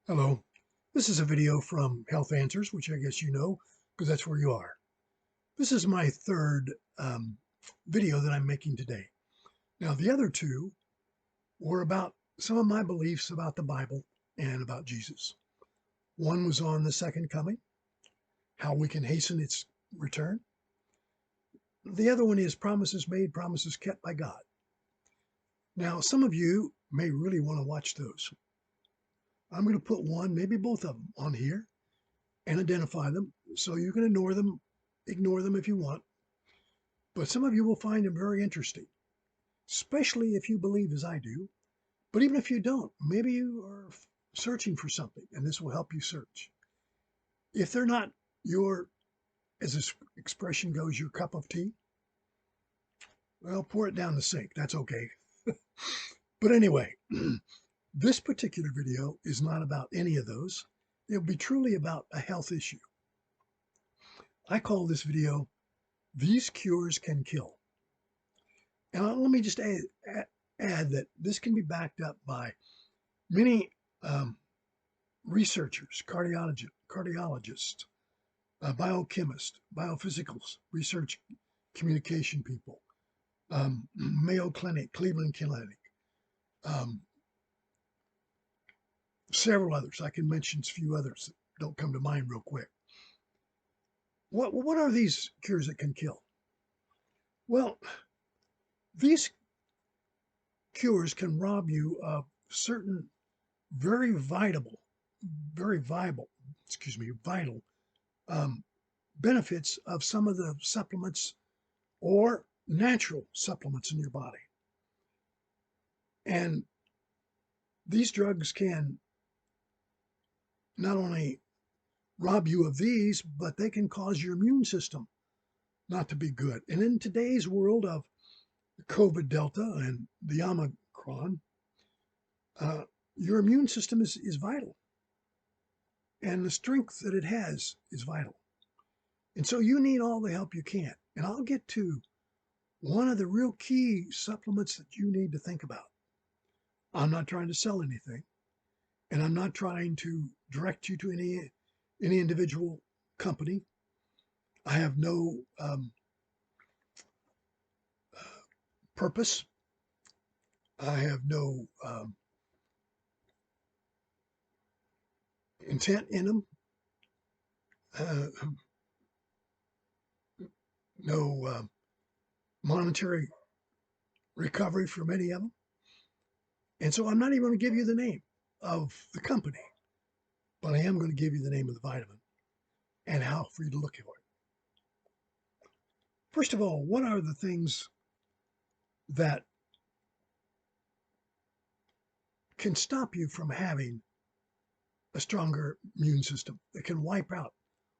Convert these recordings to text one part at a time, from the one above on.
Hello. This is a video from Health Answers, which I guess you know because that's where you are. This is my third video that I'm making today. Now, the other two were about some of my beliefs about the Bible and about Jesus. One was on the second coming, how we can hasten its return. The other one is promises made, promises kept by God. Now, some of you may really want to watch those. I'm going to put one, maybe both of them on here and identify them. So you can ignore them if you want. But some of you will find them very interesting, especially if you believe as I do. But even if you don't, maybe you are searching for something and this will help you search. If they're not your, as this expression goes, your cup of tea, well, pour it down the sink. That's okay. But anyway, this particular video is not about any of those. It'll be truly about a health issue. I call this video, These Cures Can Kill. And let me just add that this can be backed up by many researchers, cardiologists, biochemists, biophysicals, research communication people, Mayo Clinic, Cleveland Clinic, several others. I can mention a few others that don't come to mind real quick. What are these cures that can kill? Well, these cures can rob you of certain very vital um, benefits of some of the supplements or natural supplements in your body. And these drugs can not only rob you of these, but they can cause your immune system not to be good. And in today's world of COVID Delta and the Omicron, your immune system is vital. And the strength that it has is vital. And so you need all the help you can. And I'll get to one of the real key supplements that you need to think about. I'm not trying to sell anything, and I'm not trying to direct you to any individual company. I have no purpose. I have no intent in them. No monetary recovery from any of them. And so I'm not even going to give you the name of the company, but I am going to give you the name of the vitamin and how for you to look for it. First of all, what are the things that can stop you from having a stronger immune system that can wipe out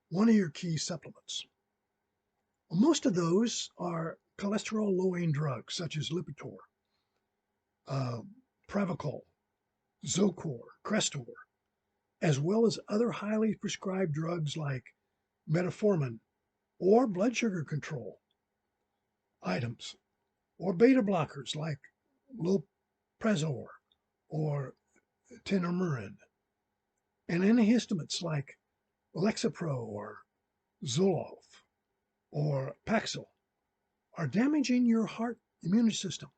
one of your key supplements? Well, most of those are cholesterol-lowering drugs such as Lipitor, Pravachol, Zocor, Crestor, as well as other highly prescribed drugs like metformin or blood sugar control items, or beta blockers like Loprazole or Tenormin, and antihistamines like Lexapro or Zoloft or Paxil are damaging your heart immune system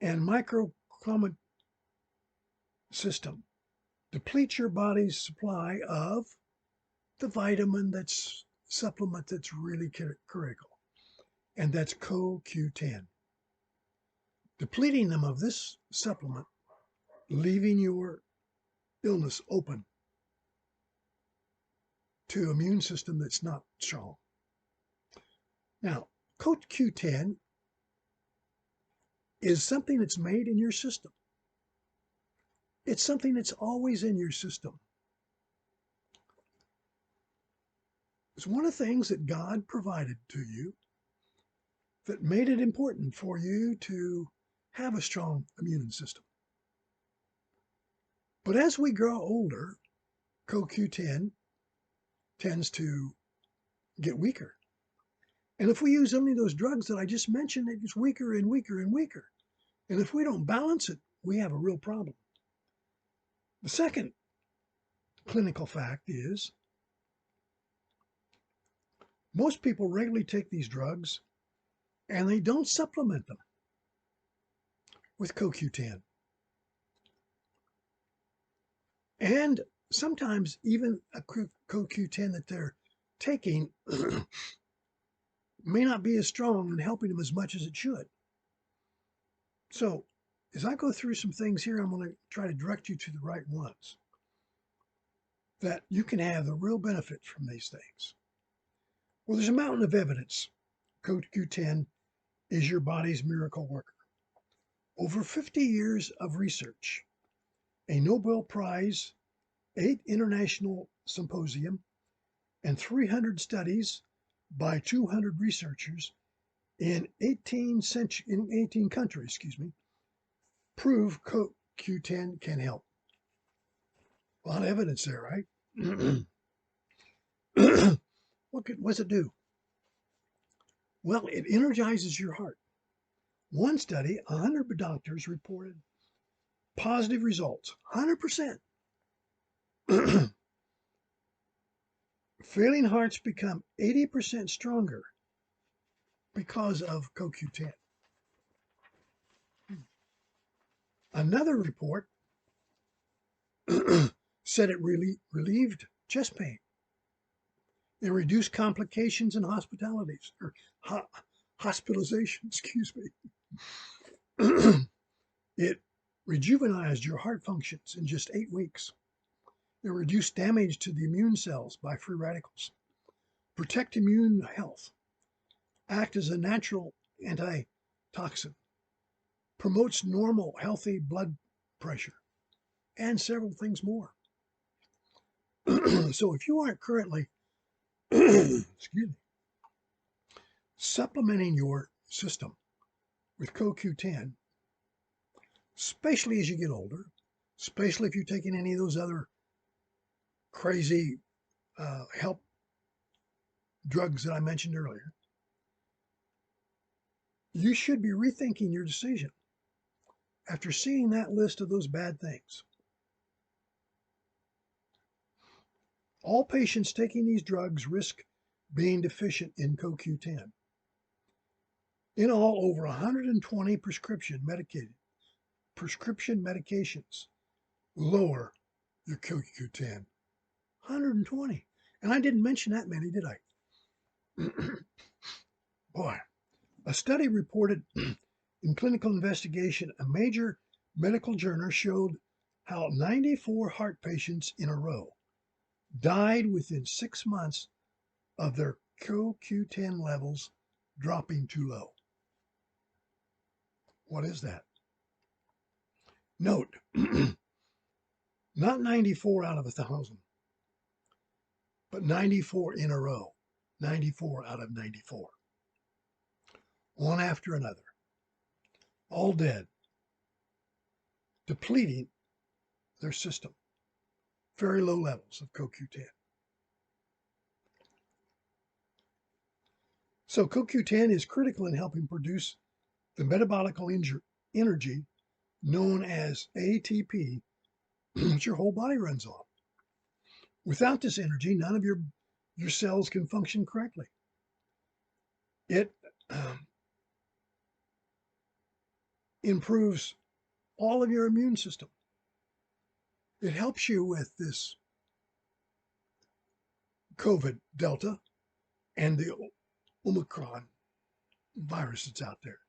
and microclimate system, deplete your body's supply of the vitamin supplement that's really critical, and that's CoQ10. Depleting them of this supplement, leaving your illness open to immune system that's not strong. Now, CoQ10 is something that's made in your system. It's something that's always in your system. It's one of the things that God provided to you that made it important for you to have a strong immune system. But as we grow older, CoQ10 tends to get weaker. And if we use only those drugs that I just mentioned, it gets weaker and weaker and weaker. And if we don't balance it, we have a real problem. The second clinical fact is most people regularly take these drugs and they don't supplement them with CoQ10. And sometimes even a CoQ10 that they're taking may not be as strong in helping them as much as it should. So as I go through some things here, I'm going to try to direct you to the right ones that you can have the real benefit from these things. Well, there's a mountain of evidence CoQ10 is your body's miracle worker. Over 50 years of research, a Nobel Prize, 8 international symposium, and 300 studies by 200 researchers in 18 countries, prove CoQ10 can help. A lot of evidence there, right? What does it do? Well, it energizes your heart. One study, 100 doctors reported positive results, 100%. Failing hearts become 80% stronger because of CoQ10. Another report said it relieved chest pain. It reduced complications and hospitalities, or hospitalization, excuse me. It rejuvenized your heart functions in just 8 weeks. It reduced damage to the immune cells by free radicals, protect immune health, act as a natural antitoxin, promotes normal, healthy blood pressure, and several things more. So if you aren't currently excuse me, supplementing your system with CoQ10, especially as you get older, especially if you're taking any of those other crazy help drugs that I mentioned earlier, you should be rethinking your decision after seeing that list of those bad things. All patients taking these drugs risk being deficient in CoQ10. In all, over 120 prescription medications lower your CoQ10. 120. And I didn't mention that many, did I? Boy, a study reported in Clinical Investigation, a major medical journal, showed how 94 heart patients in a row died within 6 months of their CoQ10 levels dropping too low. What is that? Note, not 94 out of 1,000, but 94 in a row, 94 out of 94. One after another, all dead, depleting their system, very low levels of CoQ10. So CoQ10 is critical in helping produce the metabolic energy known as ATP, which your whole body runs on. Without this energy, none of your cells can function correctly. It improves all of your immune system. It helps you with this COVID Delta and the Omicron virus that's out there.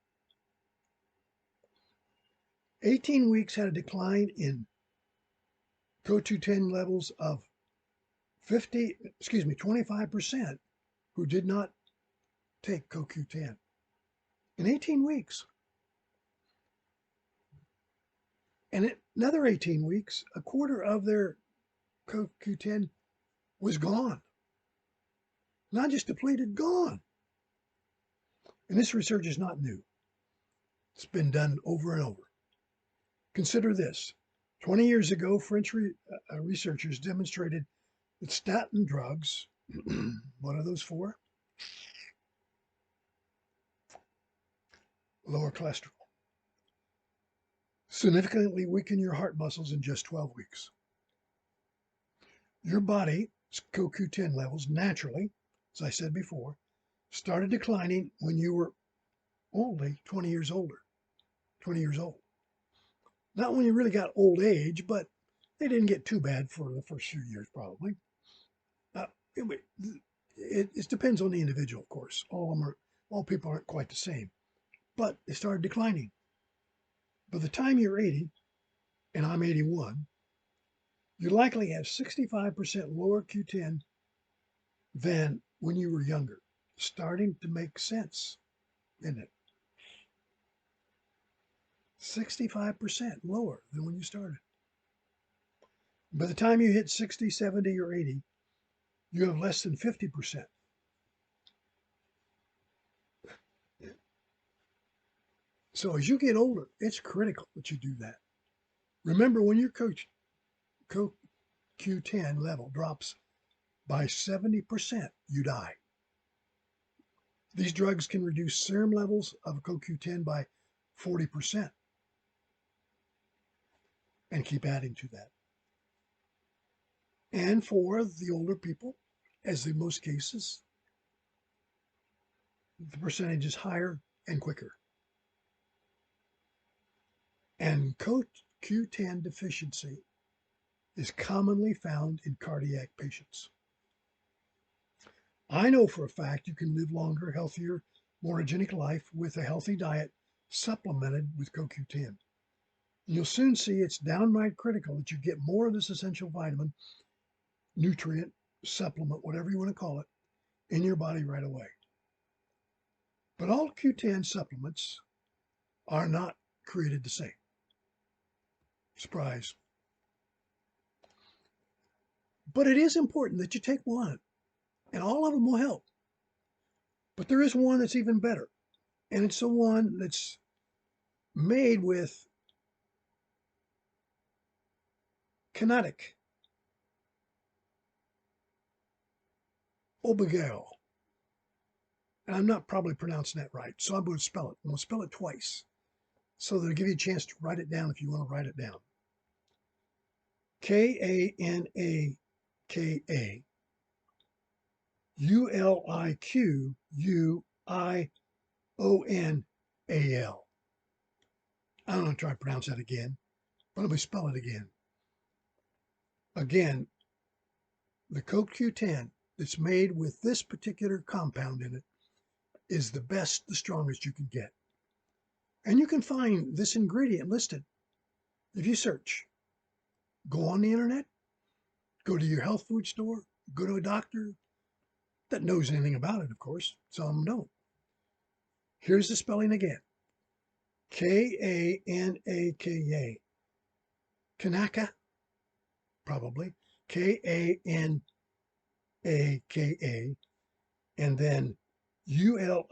18 weeks had a decline in CoQ10 levels of 25% who did not take CoQ10 in 18 weeks. And in another 18 weeks, a quarter of their CoQ10 was gone. Not just depleted, gone. And this research is not new. It's been done over and over. Consider this. 20 years ago, French researchers demonstrated that statin drugs, what are those for? Lower cholesterol. Significantly weaken your heart muscles in just 12 weeks. your body's CoQ10 levels naturally, as I said before, started declining when you were only 20 years older, 20 years old. Not when you really got old age, but they didn't get too bad for the first few years, probably. Uh, it, it depends on the individual, of course. All people aren't quite the same, but they started declining. By the time you're 80, and I'm 81, you likely have 65% lower Q10 than when you were younger. Starting to make sense, isn't it? 65% lower than when you started. By the time you hit 60, 70, or 80, you have less than 50%. So as you get older, it's critical that you do that. Remember, when your CoQ10 level drops by 70%, you die. These drugs can reduce serum levels of CoQ10 by 40% and keep adding to that. And for the older people, as in most cases, the percentage is higher and quicker. And CoQ10 deficiency is commonly found in cardiac patients. I know for a fact you can live longer, healthier, more hygienic life with a healthy diet supplemented with CoQ10. You'll soon see it's downright critical that you get more of this essential vitamin, nutrient, supplement, whatever you want to call it, in your body right away. But all Q10 supplements are not created the same. Surprise. But it is important that you take one, and all of them will help. But there is one that's even better, and it's the one that's made with kinetic obligao. And I'm not probably pronouncing that right, so I'm going to spell it. I'm going to spell it twice so that it'll give you a chance to write it down if you want to write it down. Kanaka Uliquional. I'm going to try to pronounce that again, but let me spell it again. Again, the CoQ10 that's made with this particular compound in it is the best, the strongest you can get. And you can find this ingredient listed if you search. Go on the internet, go to your health food store, go to a doctor that knows anything about it, of course. Some don't. Here's the spelling again. Kanaka. Kanaka, probably. Kanaka. And then Uliquional.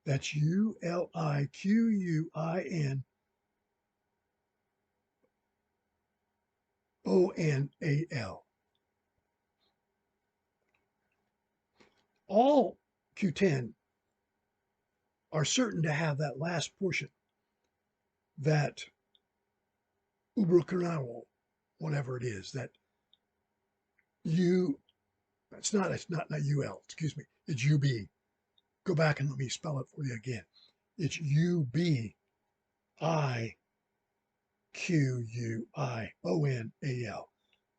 That's Uliquional. All Q10 are certain to have that last portion, that ubiquinol, whatever it is, that it's not UL, excuse me, it's UB. Go back and let me spell it for you again. It's Ubiquional.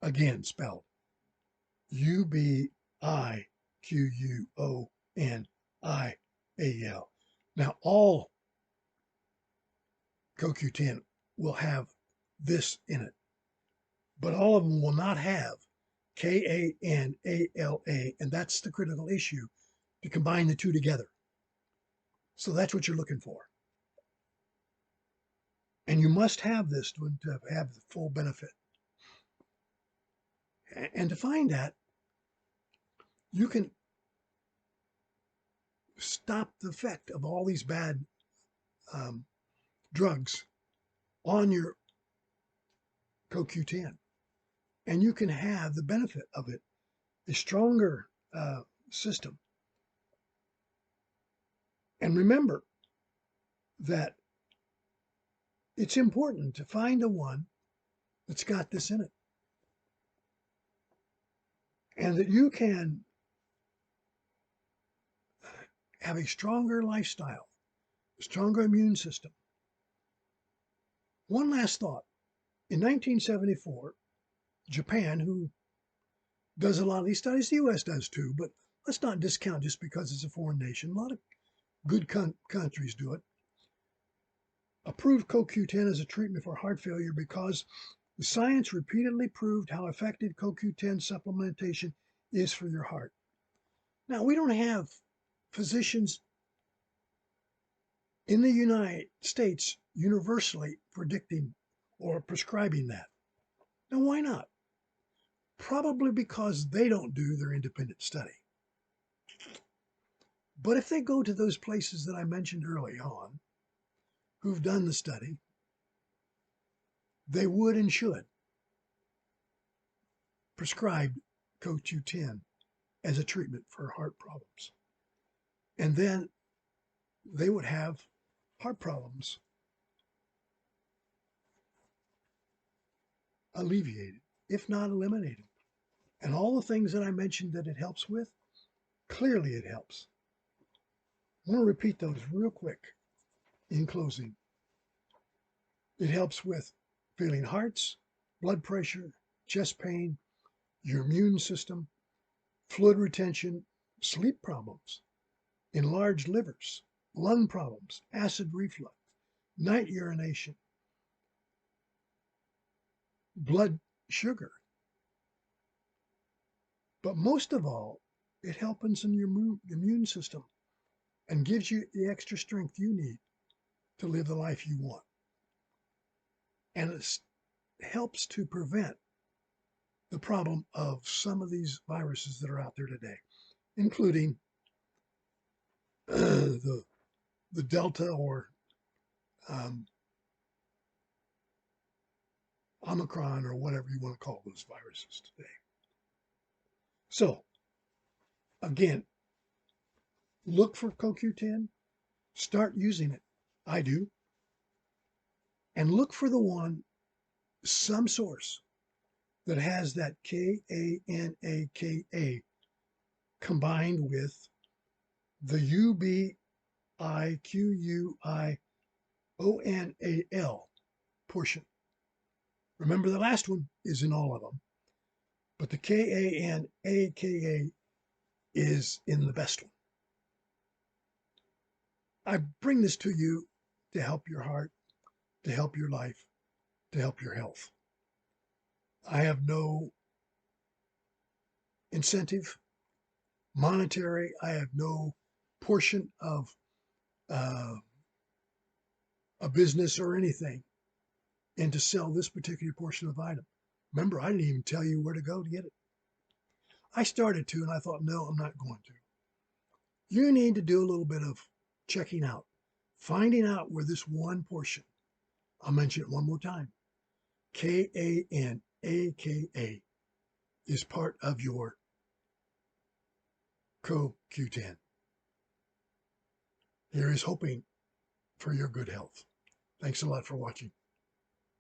Again, spelled Ubiquional. Now, all CoQ10 will have this in it, but all of them will not have Kanala, and that's the critical issue, to combine the two together. So that's what you're looking for. And you must have this to have the full benefit. And to find that, you can stop the effect of all these bad drugs on your CoQ10. And you can have the benefit of it, a stronger system. And remember that it's important to find the one that's got this in it, and that you can have a stronger lifestyle, a stronger immune system. One last thought. In 1974, Japan, who does a lot of these studies, the US does too, but let's not discount just because it's a foreign nation. A lot of good countries do it. Approved CoQ10 as a treatment for heart failure because the science repeatedly proved how effective CoQ10 supplementation is for your heart. Now, we don't have physicians in the United States universally predicting or prescribing that. Now, why not? Probably because they don't do their independent study. But if they go to those places that I mentioned early on, who've done the study, they would and should prescribe CoQ10 as a treatment for heart problems. And then they would have heart problems alleviated, if not eliminated. And all the things that I mentioned that it helps with, clearly it helps. I want to repeat those real quick in closing. It helps with failing hearts, blood pressure, chest pain, your immune system, fluid retention, sleep problems, enlarged livers, lung problems, acid reflux, night urination, blood sugar. But most of all, it helps in your immune system and gives you the extra strength you need to live the life you want. And it helps to prevent the problem of some of these viruses that are out there today, including the Delta or Omicron or whatever you want to call those viruses today. So, again, look for CoQ10, start using it. I do. And look for the one, some source that has that KANAKA combined with the UBIQUIONAL portion. Remember, the last one is in all of them, but the KANAKA is in the best one. I bring this to you to help your heart, to help your life, to help your health. I have no incentive, monetary, I have no portion of uh, a business or anything and to sell this particular portion of the item. Remember, I didn't even tell you where to go to get it. I started to, and I thought, no, I'm not going to. You need to do a little bit of checking out, finding out where this one portion, I'll mention it one more time, KANAKA, is part of your CoQ10. Here is hoping for your good health. Thanks a lot for watching.